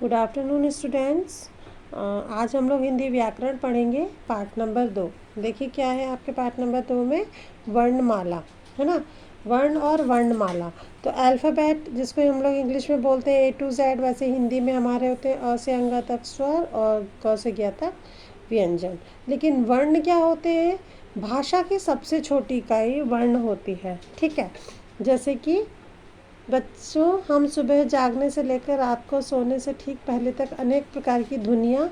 Good afternoon students. आज हम लोग हिंदी व्याकरण पढ़ेंगे पाठ नंबर 2। देखिए क्या है आपके पाठ नंबर 2 में वर्णमाला, है ना। वर्ण और वर्णमाला, तो अल्फ़ाबेट जिसको हम लोग इंग्लिश में बोलते हैं A to Z, वैसे हिंदी में हमारे होते हैं अ से अंगा तक स्वर और क से ज्ञ तक व्यंजन। लेकिन वर्ण क्या होते हैं? भाषा की सबसे छोटी इकाई वर्ण होती है, ठीक है। जैसे कि बच्चों, हम सुबह जागने से लेकर रात को सोने से ठीक पहले तक अनेक प्रकार की ध्वनियाँ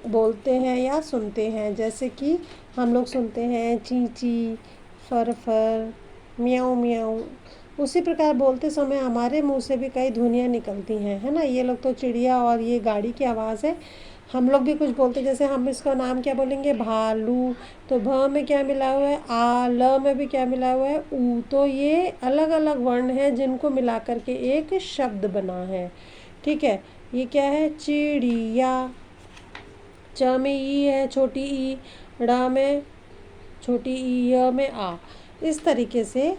बोलते हैं या सुनते हैं। जैसे कि हम लोग सुनते हैं ची ची, फर फर, म्याऊं म्याऊं। उसी प्रकार बोलते समय हमारे मुंह से भी कई ध्वनियाँ निकलती हैं, है ना। ये लोग तो चिड़िया और ये गाड़ी की आवाज़ है। हम लोग भी कुछ बोलते हैं, जैसे हम इसका नाम क्या बोलेंगे, भालू। तो भ में क्या मिला हुआ है, आ। ल में भी क्या मिला हुआ है, ऊ। तो ये अलग अलग वर्ण हैं जिनको मिला करके एक शब्द बना है, ठीक है। ये क्या है, चिड़िया। च में ई है, छोटी ई। ड़ में छोटी ई। य में आ। इस तरीके से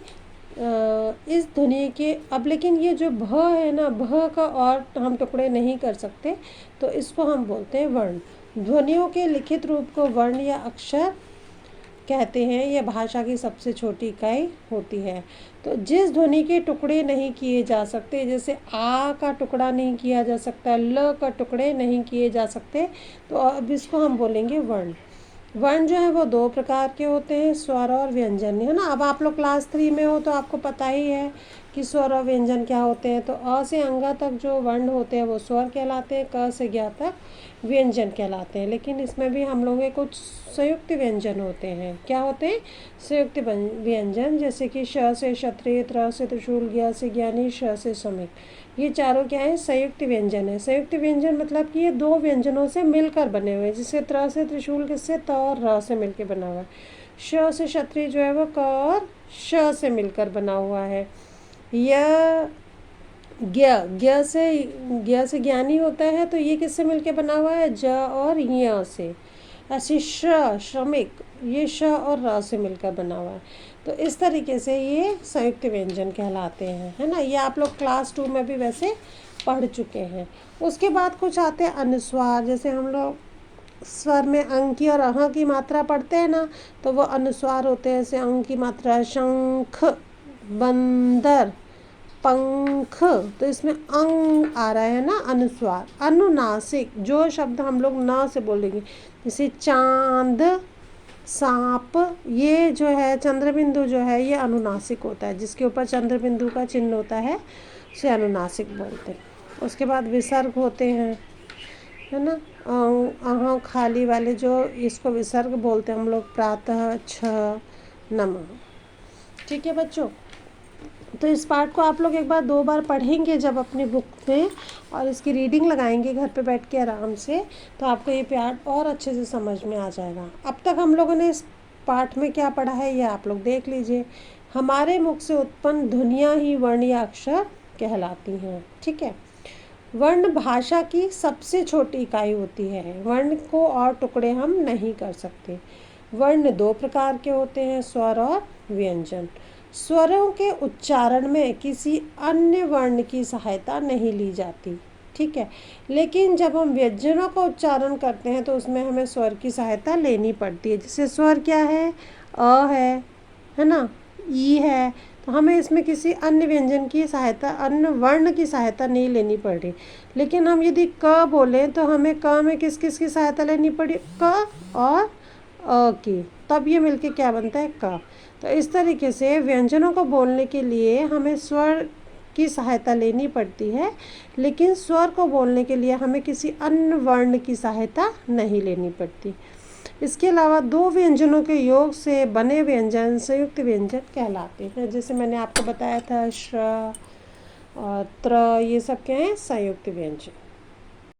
इस ध्वनि के अब, लेकिन ये जो भ है ना, भ का और हम टुकड़े नहीं कर सकते, तो इसको हम बोलते हैं वर्ण। ध्वनियों के लिखित रूप को वर्ण या अक्षर कहते हैं। यह भाषा की सबसे छोटी इकाई होती है। तो जिस ध्वनि के टुकड़े नहीं किए जा सकते, जैसे आ का टुकड़ा नहीं किया जा सकता, ल का टुकड़े नहीं किए जा सकते, तो अब इसको हम बोलेंगे वर्ण। वर्ण जो है वो दो प्रकार के होते हैं, स्वर और व्यंजन, है ना। अब आप लोग क्लास 3 में हो तो आपको पता ही है कि स्वर और व्यंजन क्या होते हैं। तो अ से अंगा तक जो वर्ण होते हैं वो स्वर कहलाते हैं, क से ज्ञ तक व्यंजन कहलाते हैं। लेकिन इसमें भी हम लोगों के कुछ संयुक्त व्यंजन होते हैं। क्या होते हैं? संयुक्त व्यंजन, जैसे कि श से क्षत्रिय, त्र से त्रिशूल, ज्ञ से ज्ञानी, श से श्रमिक। ये चारों क्या है, संयुक्त व्यंजन है। संयुक्त व्यंजन मतलब कि ये दो व्यंजनों से मिलकर बने हुए हैं। जैसे त्र से त्रिशूल किससे, त और र से मिलकर बना हुआ है। श से क्षत्रिय जो है वो क और श से मिलकर बना हुआ है। यह ज्ञ से ज्ञानी होता है, तो ये किससे मिलकर बना हुआ है, ज और य से। ऐसे श्रमिक, ये श और र से मिलकर बना हुआ है। तो इस तरीके से ये संयुक्त व्यंजन कहलाते हैं, है ना। ये आप लोग क्लास 2 में भी वैसे पढ़ चुके हैं। उसके बाद कुछ आते हैं अनुस्वार। जैसे हम लोग स्वर में अंग की और अह की मात्रा पढ़ते हैं ना, तो वो अनुस्वार होते हैं। जैसे अंग की मात्रा शंख, बंदर, पंख, तो इसमें अंग आ रहा है ना, अनुस्वार। अनुनासिक, जो शब्द हम लोग न से बोलेंगे, जैसे चांद, सांप, ये जो है चंद्रबिंदु जो है ये अनुनासिक होता है। जिसके ऊपर चंद्रबिंदु का चिन्ह होता है उसे अनुनासिक बोलते हैं। उसके बाद विसर्ग होते हैं, है ना। अह खाली वाले जो, इसको विसर्ग बोलते हैं हम लोग। प्रातः, छ, नमः। ठीक है बच्चों, तो इस पाठ को आप लोग एक बार 2 बार पढ़ेंगे जब अपनी बुक में, और इसकी रीडिंग लगाएंगे घर पे बैठ के आराम से, तो आपको ये पाठ और अच्छे से समझ में आ जाएगा। अब तक हम लोगों ने इस पाठ में क्या पढ़ा है ये आप लोग देख लीजिए। हमारे मुख से उत्पन्न ध्वनियाँ ही वर्ण या अक्षर कहलाती हैं, ठीक है। वर्ण भाषा की सबसे छोटी इकाई होती है। वर्ण को और टुकड़े हम नहीं कर सकते। वर्ण 2 प्रकार के होते हैं, स्वर और व्यंजन। स्वरों के उच्चारण में किसी अन्य वर्ण की सहायता नहीं ली जाती, ठीक है। लेकिन जब हम व्यंजनों का उच्चारण करते हैं तो उसमें हमें स्वर की सहायता लेनी पड़ती है। जैसे स्वर क्या है, अ है ना, ई है, तो हमें इसमें किसी अन्य व्यंजन की सहायता, अन्य वर्ण की सहायता नहीं लेनी पड़ रही। लेकिन हम यदि क बोलें तो हमें क में किस किस की सहायता लेनी पड़ी, क और अ की, तब ये मिलके क्या बनता है, क। तो इस तरीके से व्यंजनों को बोलने के लिए हमें स्वर की सहायता लेनी पड़ती है, लेकिन स्वर को बोलने के लिए हमें किसी अन्य वर्ण की सहायता नहीं लेनी पड़ती। इसके अलावा 2 व्यंजनों के योग से बने व्यंजन संयुक्त व्यंजन कहलाते हैं। जैसे मैंने आपको बताया था, श और त्र, ये सब क्या हैं, संयुक्त व्यंजन।